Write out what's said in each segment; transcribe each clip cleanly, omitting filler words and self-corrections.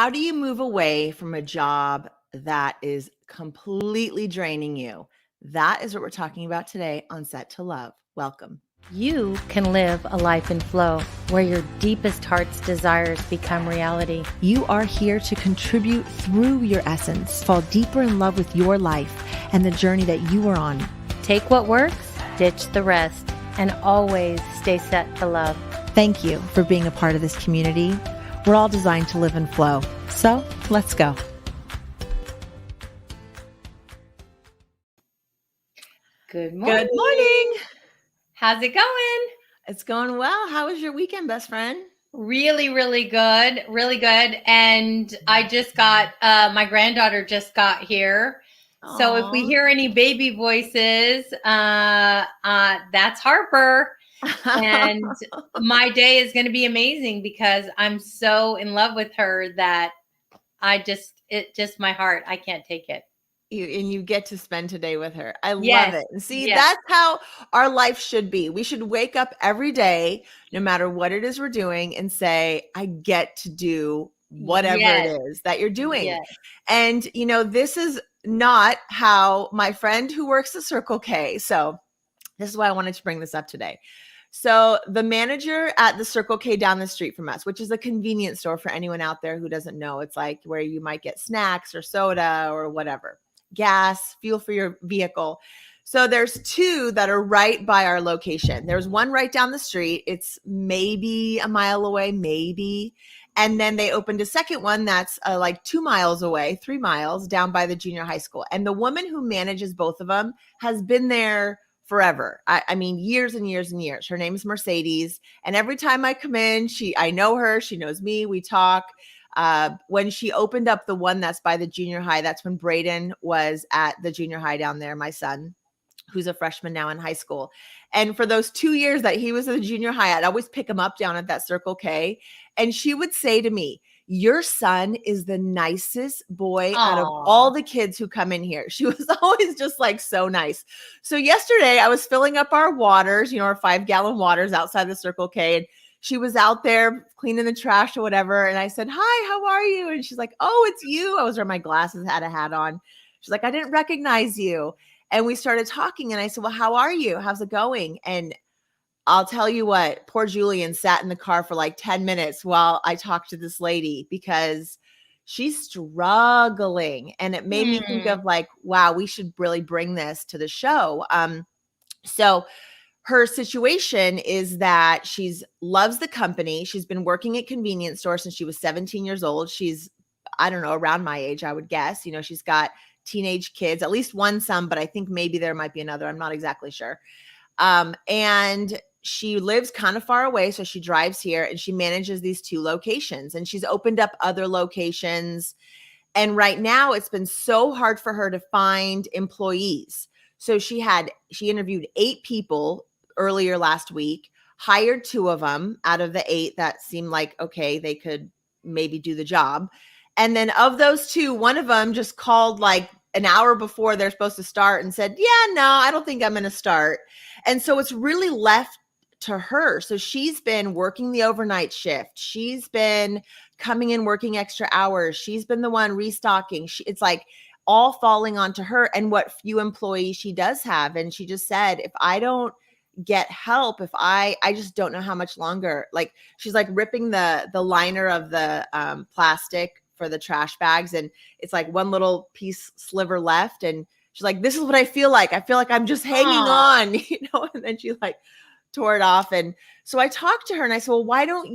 How do you move away from a job that is completely draining you? That is what we're talking about today on Set to Love. Welcome. You can live a life in flow where your deepest heart's desires become reality. You are here to contribute through your essence, fall deeper in love with your life and the journey that you are on. Take what works, ditch the rest, and always stay set to love. Thank you for being a part of this community. We're all designed to live in flow. So let's go. Good morning. Good morning. How's it going? It's going well. How was your weekend, best friend? Really, really good. Really good. And I just got, my granddaughter just got here. Aww. So if we hear any baby voices, that's Harper. And my day is going to be amazing because I'm so in love with her that my heart, I can't take it. You get to spend today with her. I Yes, love it. See, yes. that's how our life should be. We should wake up every day, no matter what it is we're doing, and say, I get to do whatever Yes. it is that you're doing. Yes. And, this is not how my friend who works at Circle K. So this is why I wanted to bring this up today. So the manager at the Circle K down the street from us, which is a convenience store for anyone out there who doesn't know, it's like where you might get snacks or soda or whatever, gas, fuel for your vehicle. So there's two that are right by our location. There's one right down the street. It's maybe a mile away, maybe. And then they opened a second one that's like 2 miles away, 3 miles down by the junior high school. And the woman who manages both of them has been there forever. I mean, years and years and years. Her name is Mercedes. And every time I come in, I know her, she knows me, we talk. When she opened up the one that's by the junior high, that's when Braden was at the junior high down there, my son, who's a freshman now in high school. And for those 2 years that he was at the junior high, I'd always pick him up down at that Circle K. And she would say to me, your son is the nicest boy out of all the kids who come in here. She was always just like so nice. So yesterday I was filling up our waters, our 5-gallon waters outside the Circle K. And she was out there cleaning the trash or whatever. And I said, hi, how are you? And she's like, oh, it's you. I was wearing my glasses, had a hat on. She's like, I didn't recognize you. And we started talking and I said, well, how are you? How's it going? And I'll tell you what, poor Julian sat in the car for like 10 minutes while I talked to this lady because she's struggling. And it made me think of like, wow, we should really bring this to the show. So her situation is that she loves the company. She's been working at convenience stores since she was 17 years old. She's, I don't know, around my age, I would guess. She's got teenage kids, at least one son, but I think maybe there might be another. I'm not exactly sure. And she lives kind of far away. So she drives here and she manages these 2 locations and she's opened up other locations. And right now it's been so hard for her to find employees. So she interviewed 8 people earlier last week, hired 2 of them out of the 8 that seemed like, okay, they could maybe do the job. And then of those 2, one of them just called like an hour before they're supposed to start and said, yeah, no, I don't think I'm going to start. And so it's really left to her. So she's been working the overnight shift. She's been coming in, working extra hours. She's been the one restocking. It's like all falling onto her and what few employees she does have. And she just said, if I don't get help, if I just don't know how much longer, like she's like ripping the liner of the plastic for the trash bags. And it's like one little piece sliver left. And she's like, this is what I feel like. I feel like I'm just hanging on, and then she like tore it off. And so I talked to her and I said, well, why don't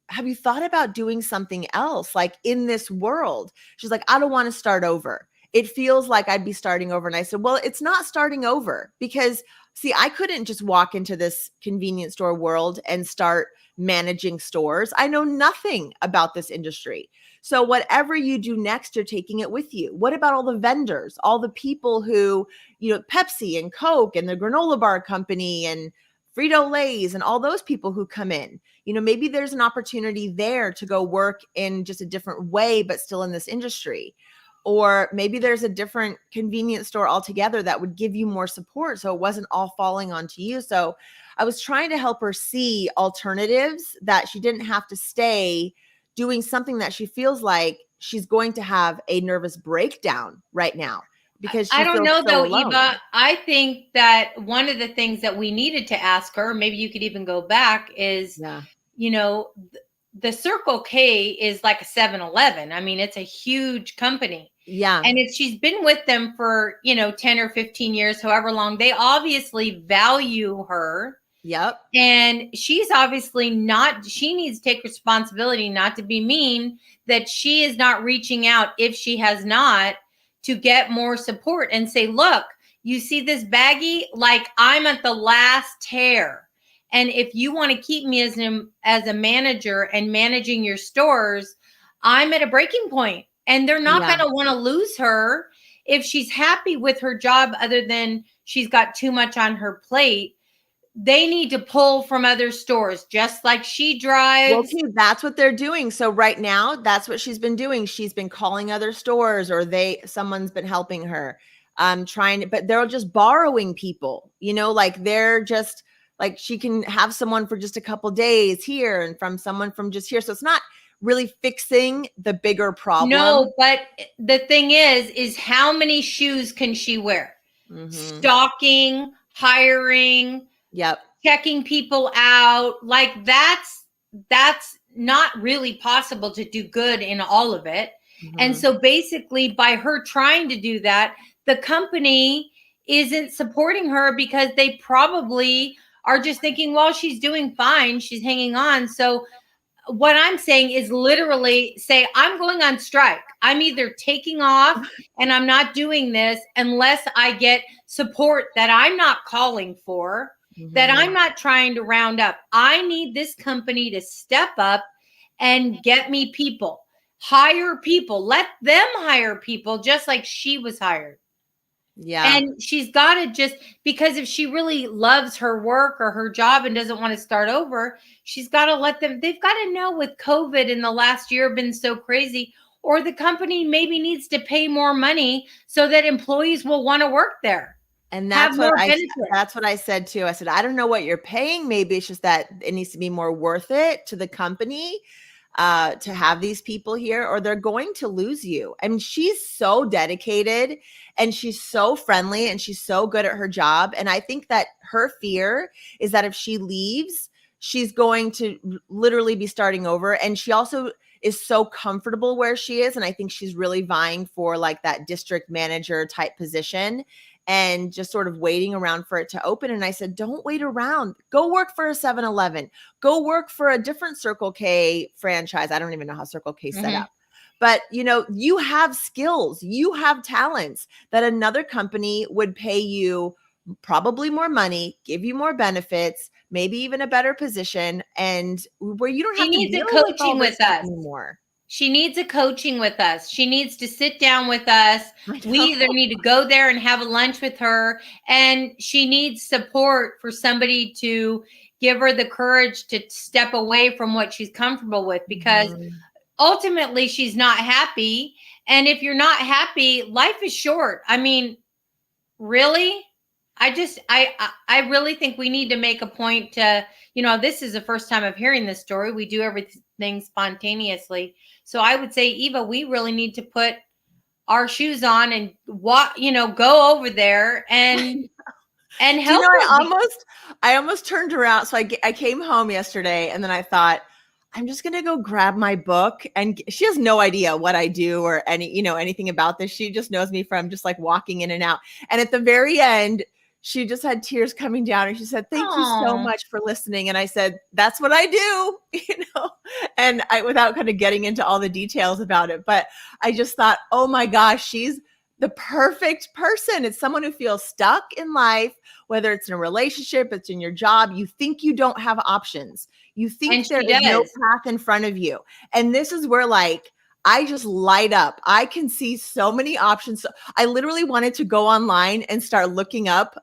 have you thought about doing something else like in this world? She's like, I don't want to start over. It feels like I'd be starting over. And I said, well, it's not starting over because see, I couldn't just walk into this convenience store world and start managing stores. I know nothing about this industry. So whatever you do next, you're taking it with you. What about all the vendors, all the people who, Pepsi and Coke and the granola bar company and Frito-Lay's and all those people who come in? Maybe there's an opportunity there to go work in just a different way, but still in this industry. Or maybe there's a different convenience store altogether that would give you more support so it wasn't all falling onto you. So I was trying to help her see alternatives that she didn't have to stay doing something that she feels like she's going to have a nervous breakdown right now because I she don't feels know so though, alone. Eva. I think that one of the things that we needed to ask her, maybe you could even go back, is, Yeah. you know, the Circle K is like a 7-Eleven. I mean, it's a huge company. Yeah. And if she's been with them for, 10 or 15 years, however long, they obviously value her. Yep. And she's obviously not, she needs to take responsibility, not to be mean, that she is not reaching out, if she has not, to get more support and say, look, you see this baggie? Like, I'm at the last tear. And if you want to keep me as a manager and managing your stores, I'm at a breaking point. And they're not going to want to lose her if she's happy with her job, other than she's got too much on her plate. They need to pull from other stores, just like she drives. Well, okay, that's what they're doing. So right now, that's what she's been doing. She's been calling other stores, or someone's been helping her, but they're just borrowing people, like they're just like, she can have someone for just a couple days here and from someone from just here. So it's not really fixing the bigger problem. No, but the thing is how many shoes can she wear? Mm-hmm. Stalking, hiring, yep, checking people out. Like, that's not really possible to do good in all of it. Mm-hmm. And so basically, by her trying to do that, the company isn't supporting her, because they probably are just thinking, well, she's doing fine, she's hanging on. So what I'm saying is literally say, I'm going on strike. I'm either taking off and I'm not doing this unless I get support that I'm not calling for, mm-hmm. that I'm not trying to round up. I need this company to step up and get me people, hire people, let them hire people, just like she was hired. Yeah. And she's got to just, because if she really loves her work or her job and doesn't want to start over, she's got to let them, they've got to know, with COVID in the last year been so crazy, or the company maybe needs to pay more money so that employees will want to work there. And that's what I said too. I said, I don't know what you're paying. Maybe it's just that it needs to be more worth it to the company to have these people here, or they're going to lose you. I mean, she's so dedicated and she's so friendly and she's so good at her job. And I think that her fear is that if she leaves, she's going to literally be starting over. And she also is so comfortable where she is. And I think she's really vying for like that district manager type position, and just sort of waiting around for it to open. And I said, don't wait around. Go work for a 7-Eleven. Go work for a different Circle K franchise. I don't even know how Circle K set up. But, you have skills. You have talents that another company would pay you probably more money, give you more benefits, maybe even a better position, and where you don't have to deal with all this stuff anymore. She needs a coaching with us. She needs to sit down with us. We either need to go there and have a lunch with her, and she needs support for somebody to give her the courage to step away from what she's comfortable with, because ultimately she's not happy. And if you're not happy, life is short. I mean, really? I really think we need to make a point to, this is the first time of hearing this story. We do everything spontaneously. So I would say, Eva, we really need to put our shoes on and go over there and help. I almost turned around. So I came home yesterday, and then I thought, I'm just going to go grab my book. And she has no idea what I do or anything about this. She just knows me from just like walking in and out. And at the very end, she just had tears coming down, and she said, thank you so much for listening. And I said, that's what I do, and without kind of getting into all the details about it, but I just thought, oh my gosh, she's the perfect person. It's someone who feels stuck in life, whether it's in a relationship, it's in your job. You think you don't have options. You think there is no path in front of you. And this is where I just light up. I can see so many options. So I literally wanted to go online and start looking up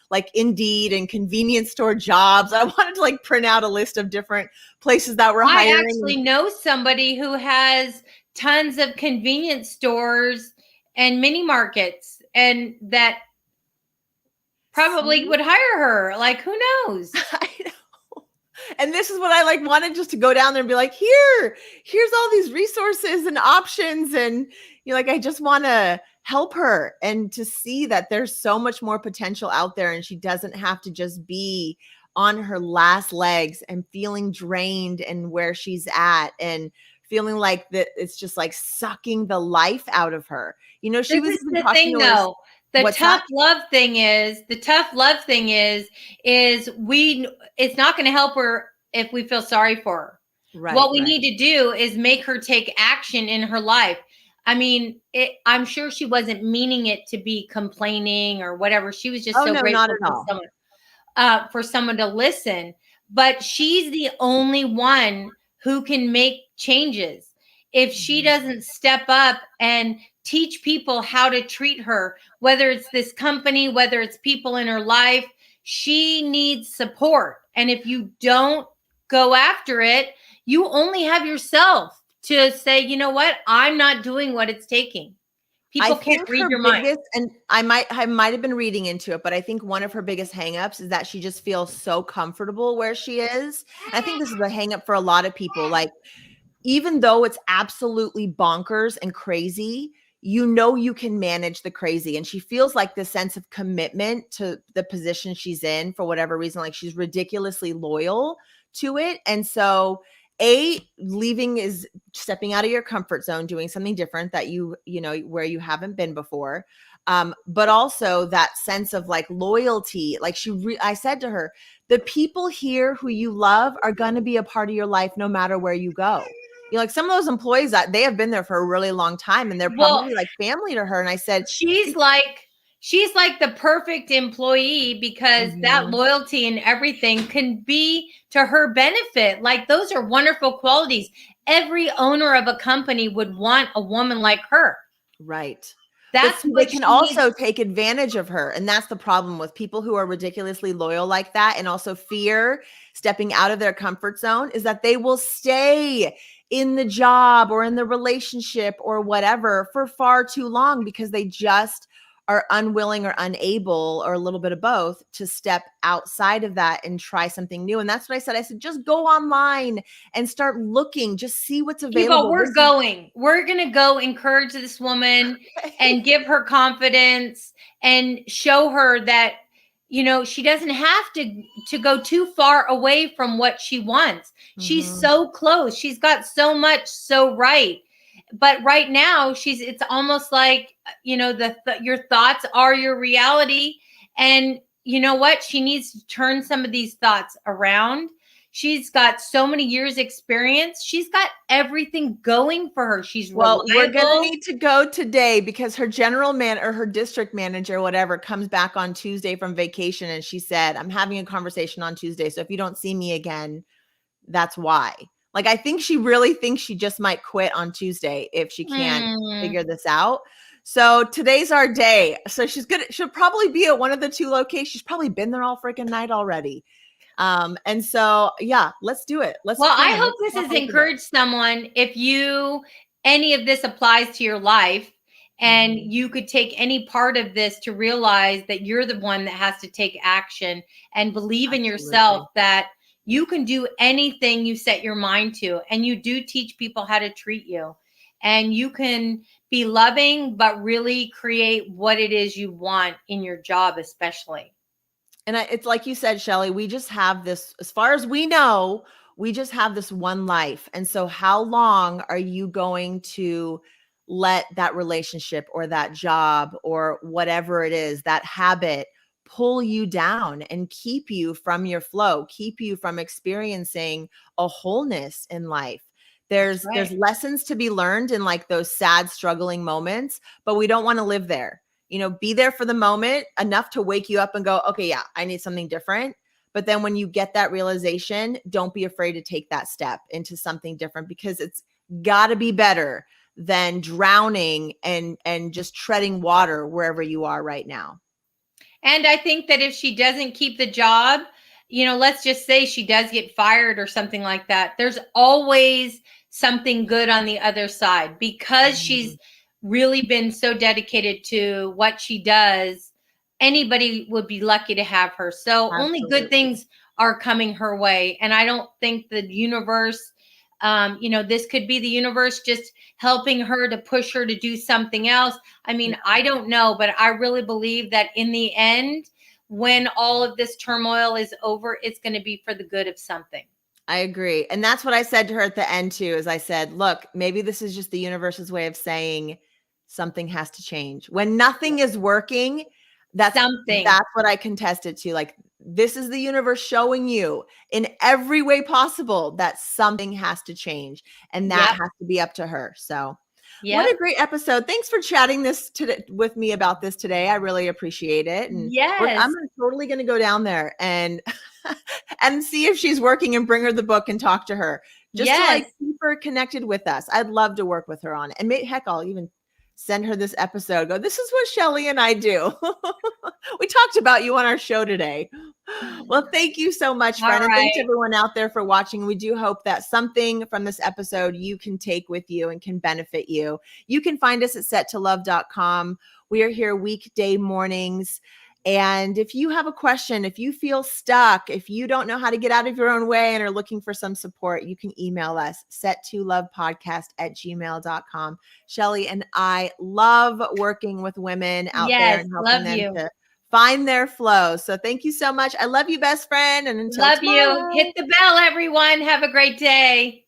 like Indeed and convenience store jobs. I wanted to print out a list of different places that were hiring. I actually know somebody who has tons of convenience stores and mini markets, and that probably would hire her. Like, who knows? I know. And this is what I like wanted, just to go down there and be like, here's all these resources and options. And you're like, I just want to help her and to see that there's so much more potential out there. And she doesn't have to just be on her last legs and feeling drained and where she's at and feeling like that it's just like sucking the life out of her. You know, she This was is even the talking thing to us. though. The tough love thing is it's not going to help her if we feel sorry for her. Right, what we right. need to do is make her take action in her life. I mean, I'm sure she wasn't meaning it to be complaining or whatever. She was just Oh, so no, grateful not at all. for someone to listen. But she's the only one who can make changes. If she doesn't step up and teach people how to treat her, whether it's this company, whether it's people in her life, she needs support. And if you don't go after it, you only have yourself to say, you know what? I'm not doing what it's taking. I People can't think read her your mind. biggest, and I might have been reading into it, but I think one of her biggest hangups is that she just feels so comfortable where she is. I think this is a hangup for a lot of people. Like, even though it's absolutely bonkers and crazy, you know you can manage the crazy. And she feels like this sense of commitment to the position she's in for whatever reason. Like, she's ridiculously loyal to it. And so leaving is stepping out of your comfort zone, doing something different that you know, where you haven't been before. But also that sense of like loyalty. Like I said to her, the people here who you love are going to be a part of your life no matter where you go. You know, like some of those employees that they have been there for a really long time and they're probably like family to her. And I said, she's like the perfect employee because that loyalty and everything can be to her benefit. Like, those are wonderful qualities. Every owner of a company would want a woman like her. right. That's but they can also take advantage of her. And that's the problem with people who are ridiculously loyal like that, and also fear stepping out of their comfort zone, is that they will stay in the job or in the relationship or whatever for far too long because they just are unwilling or unable, or a little bit of both, to step outside of that and try something new. And that's what I said. I said, just go online and start looking, just see what's available. We're going to go encourage this woman and give her confidence and show her that, you know, she doesn't have to go too far away from what she wants. She's so close. She's got so much so right. But right now it's almost like, you know, your thoughts are your reality. And you know what? She needs to turn some of these thoughts around. She's got so many years experience. She's got everything going for her. She's reliable. We're going to need to go today because her her district manager, whatever, comes back on Tuesday from vacation. And she said, I'm having a conversation on Tuesday. So if you don't see me again, that's why. Like, I think she really thinks she just might quit on Tuesday if she can't figure this out. So today's our day. So she'll probably be at one of the two locations. She's probably been there all freaking night already. And so, yeah, let's do it. I hope this has encouraged someone. If any of this applies to your life and you could take any part of this to realize that you're the one that has to take action and believe in yourself, that you can do anything you set your mind to, and you do teach people how to treat you, and you can be loving, but really create what it is you want in your job, especially. And it's like you said, Shelley, we just have this, as far as we know, we just have this one life. And so how long are you going to let that relationship or that job or whatever it is, that habit, pull you down and keep you from your flow, keep you from experiencing a wholeness in life? There's lessons to be learned in like those sad, struggling moments, but we don't want to live there. You know, be there for the moment enough to wake you up and go, okay, yeah, I need something different. But then when you get that realization, don't be afraid to take that step into something different, because it's got to be better than drowning and just treading water wherever you are right now. And I think that if she doesn't keep the job, you know, let's just say she does get fired or something like that, there's always something good on the other side, because she's really been so dedicated to what she does. Anybody would be lucky to have her. So only good things are coming her way. And I don't think the universe, this could be the universe just helping her to push her to do something else. I mean, I don't know, but I really believe that in the end, when all of this turmoil is over, it's going to be for the good of something. I agree. And that's what I said to her at the end too, is I said, look, maybe this is just the universe's way of saying something has to change. When nothing is working, that's what I contested to. Like, this is the universe showing you in every way possible that something has to change, and that has to be up to her. So what a great episode. Thanks for chatting with me about this today. I really appreciate it. And I'm totally going to go down there and and see if she's working and bring her the book and talk to her just to like keep her connected with us. I'd love to work with her on it. And heck, I'll even send her this episode. Go, this is what Shelley and I do. We talked about you on our show today. Well, thank you so much, friend. And thanks everyone out there for watching. We do hope that something from this episode you can take with you and can benefit you. You can find us at settolove.com. We are here weekday mornings. And if you have a question, if you feel stuck, if you don't know how to get out of your own way and are looking for some support, you can email us, set2lovepodcast@gmail.com. Shelley and I love working with women out there and helping them to find their flow. So thank you so much. I love you, best friend. And until tomorrow. Hit the bell, everyone. Have a great day.